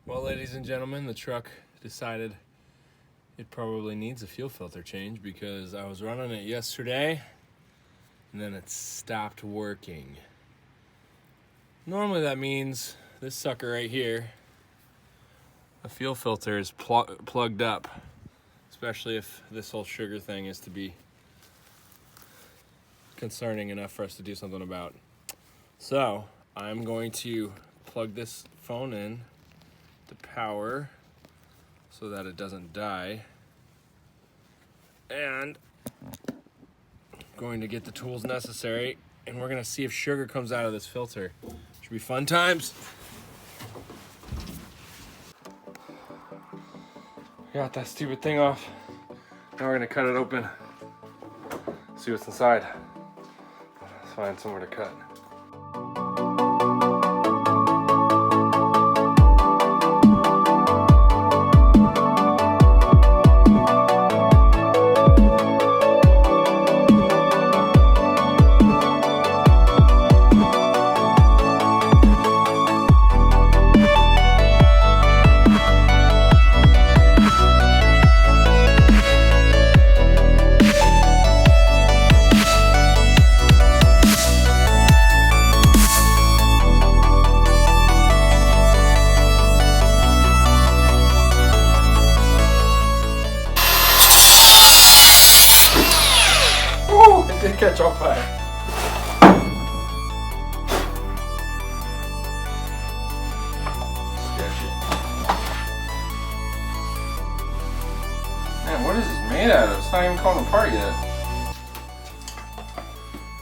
Well, ladies and gentlemen, the truck decided it probably needs a fuel filter change because I was running it yesterday and then it stopped working. Normally that means this sucker right here, the fuel filter is plugged up, especially if this whole sugar thing is to be concerning enough for us to do something about. So I'm going to plug this phone in to power so that it doesn't die, and I'm going to get the tools necessary, and we're gonna see if sugar comes out of this filter. Should be fun times. Got that stupid thing off. Now we're gonna cut it open, see what's inside. Let's find somewhere to cut. It did catch on fire. Sketchy. Man, what is this made out of? It's not even coming apart yet.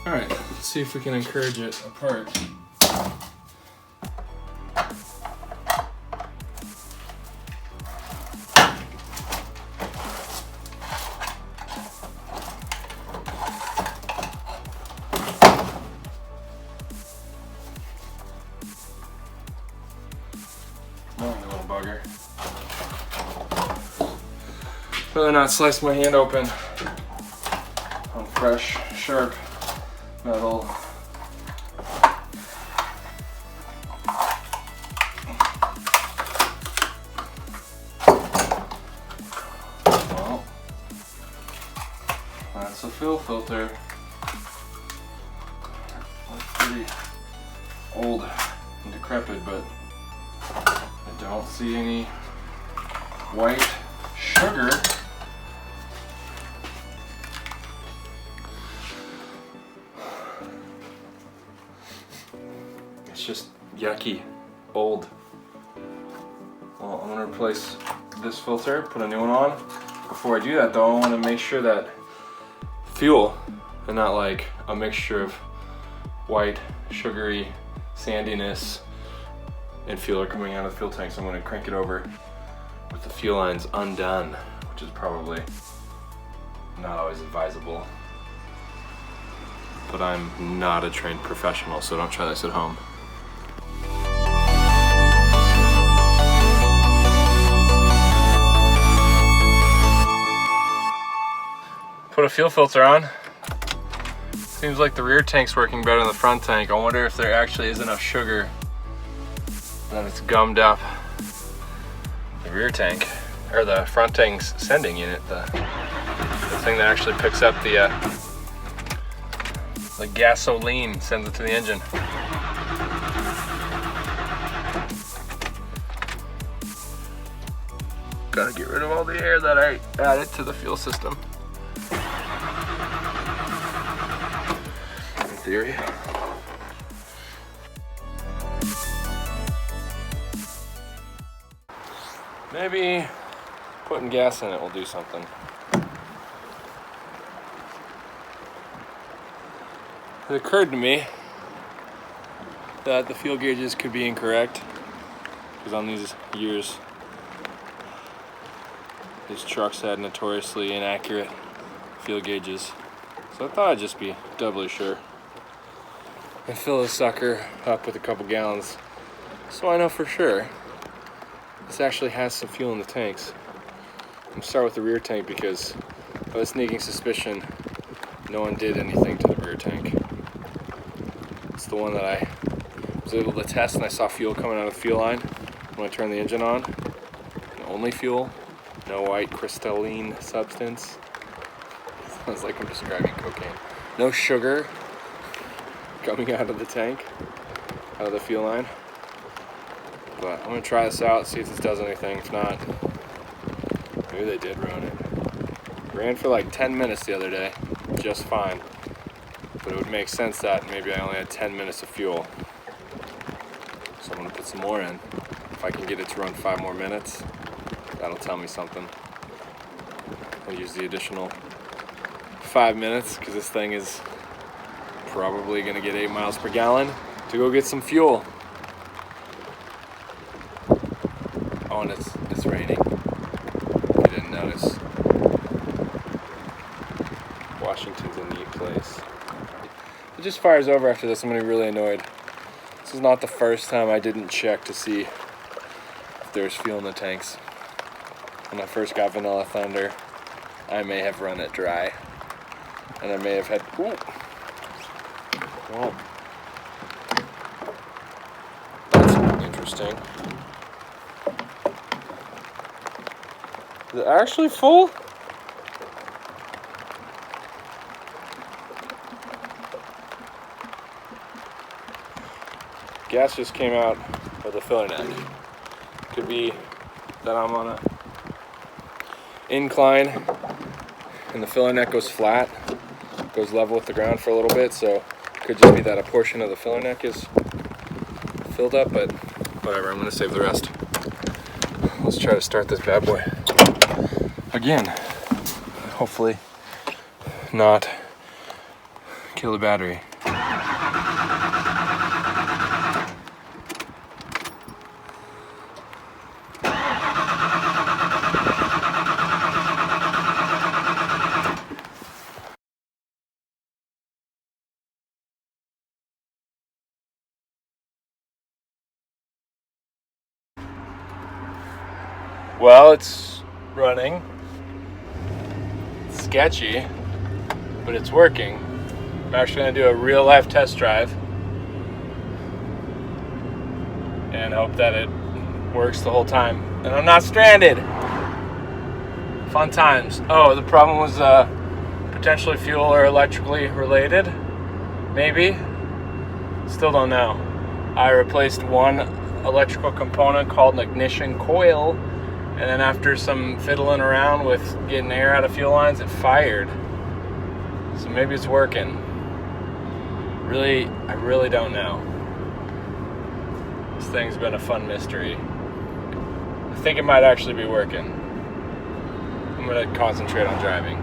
Alright, let's see if we can encourage it apart. You little bugger. Rather not slice my hand open on fresh, sharp metal. Well, that's a fuel filter. Looks pretty old and decrepit, but I don't see any white sugar. It's just yucky, old. Well, I'm gonna replace this filter, put a new one on. Before I do that though, I wanna make sure that fuel and not like a mixture of white, sugary sandiness and fuel are coming out of the fuel tank, so I'm going to crank it over with the fuel lines undone, which is probably not always advisable. But I'm not a trained professional, so don't try this at home. Put a fuel filter on. Seems like the rear tank's working better than the front tank. I wonder if there actually is enough sugar that it's gummed up the rear tank, or the front tank's sending unit, the thing that actually picks up the gasoline, sends it to the engine. Gotta get rid of all the air that I added to the fuel system. In theory. Maybe putting gas in it will do something. It occurred to me that the fuel gauges could be incorrect, because on these years, these trucks had notoriously inaccurate fuel gauges. So I thought I'd just be doubly sure and fill this sucker up with a couple gallons so I know for sure this actually has some fuel in the tanks. I'm gonna start with the rear tank because I have a sneaking suspicion no one did anything to the rear tank. It's the one that I was able to test, and I saw fuel coming out of the fuel line. I'm gonna turn the engine on. Only fuel, no white crystalline substance. Sounds like I'm describing cocaine. No sugar coming out of the tank, out of the fuel line. But I'm gonna try this out, see if this does anything. If not, maybe they did ruin it. Ran for like 10 minutes the other day, just fine. But it would make sense that maybe I only had 10 minutes of fuel. So I'm gonna put some more in. If I can get it to run 5 more minutes, that'll tell me something. I'll use the additional 5 minutes because this thing is probably gonna get 8 miles per gallon to go get some fuel. Oh, and it's raining. If you didn't notice. Washington's a neat place. It just fires over after this. I'm gonna be really annoyed. This is not the first time I didn't check to see if there's fuel in the tanks. When I first got Vanilla Thunder, I may have run it dry. And I may have had, ooh. Oh. That's interesting. Is it actually full? Gas just came out of the filler neck. Could be that I'm on a incline and the filler neck goes flat, goes level with the ground for a little bit, so it could just be that a portion of the filler neck is filled up, but whatever, I'm gonna save the rest. Let's try to start this bad boy again. Hopefully not kill the battery. Well, it's running. It's sketchy, but it's working. I'm actually going to do a real life test drive and hope that it works the whole time and I'm not stranded. Fun times. Oh, the problem was potentially fuel or electrically related. Maybe. Still don't know. I replaced one electrical component called an ignition coil. And then after some fiddling around with getting air out of fuel lines, it fired. So maybe it's working. I really don't know. This thing's been a fun mystery. I think it might actually be working. I'm gonna concentrate on driving.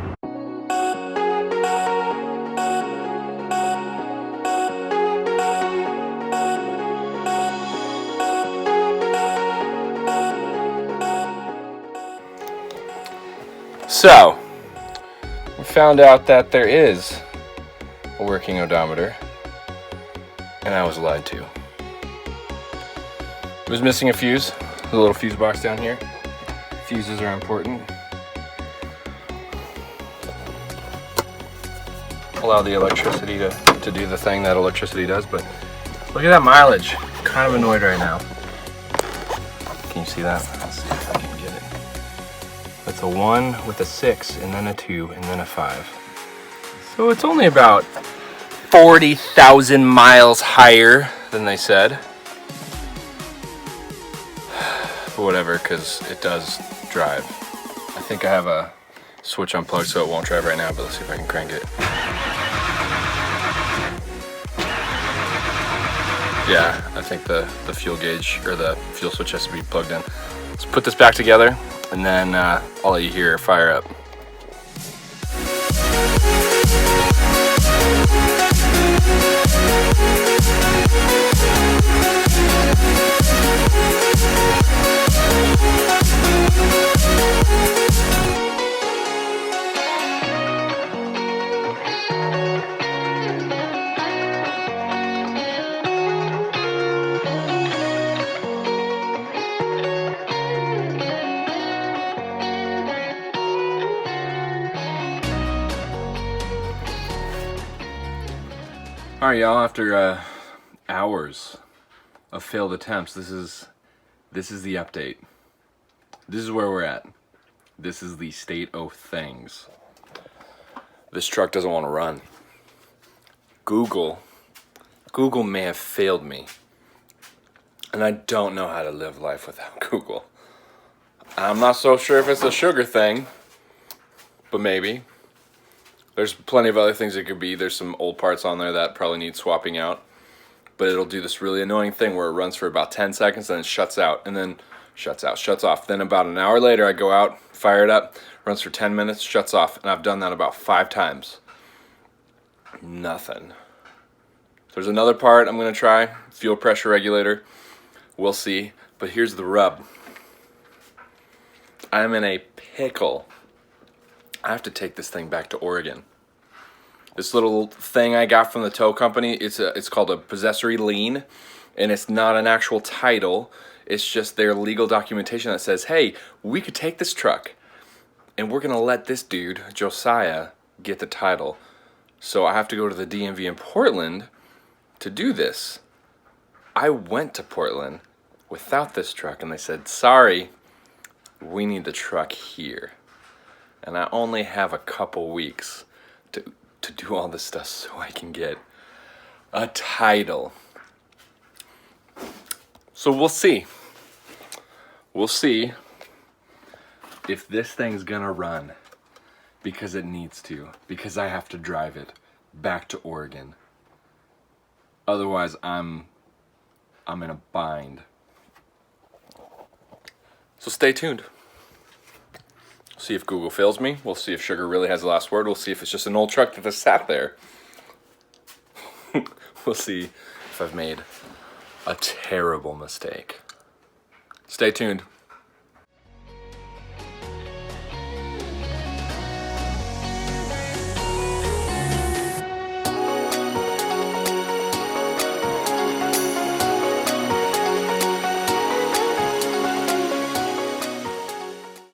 So, we found out that there is a working odometer, and I was lied to. It was missing a fuse, the little fuse box down here. Fuses are important. Allow the electricity to do the thing that electricity does, but look at that mileage. I'm kind of annoyed right now. Can you see that? Let's see if I can get it. That's a 1 with a 6, and then a 2, and then a 5. So it's only about 40,000 miles higher than they said. But whatever, because it does drive. I think I have a switch unplugged so it won't drive right now, but let's see if I can crank it. Yeah, I think the fuel gauge, or the fuel switch has to be plugged in. Let's put this back together, and then I'll let you hear fire up. All right, y'all, after hours of failed attempts, this is This is the update. This is where we're at. This is the state of things. This truck doesn't want to run. Google may have failed me. And I don't know how to live life without Google. I'm not so sure if it's a sugar thing, but maybe. There's plenty of other things it could be. There's some old parts on there that probably need swapping out. But it'll do this really annoying thing where it runs for about 10 seconds, then it shuts out, and then shuts out, shuts off. Then about an hour later, I go out, fire it up, runs for 10 minutes, shuts off. And I've done that about 5 times. Nothing. There's another part I'm going to try, fuel pressure regulator. We'll see. But here's the rub. I'm in a pickle. I have to take this thing back to Oregon. This little thing I got from the tow company, it's called a possessory lien, and it's not an actual title. It's just their legal documentation that says, hey, we could take this truck, and we're going to let this dude, Josiah, get the title. So I have to go to the DMV in Portland to do this. I went to Portland without this truck, and they said, sorry, we need the truck here. And I only have a couple weeks to do all this stuff so I can get a title. So we'll see. We'll see if this thing's gonna run because it needs to, because I have to drive it back to Oregon. Otherwise, I'm in a bind. So stay tuned. See if Google fails me. We'll see if sugar really has the last word. We'll see if it's just an old truck that just sat there. We'll see if I've made a terrible mistake. Stay tuned.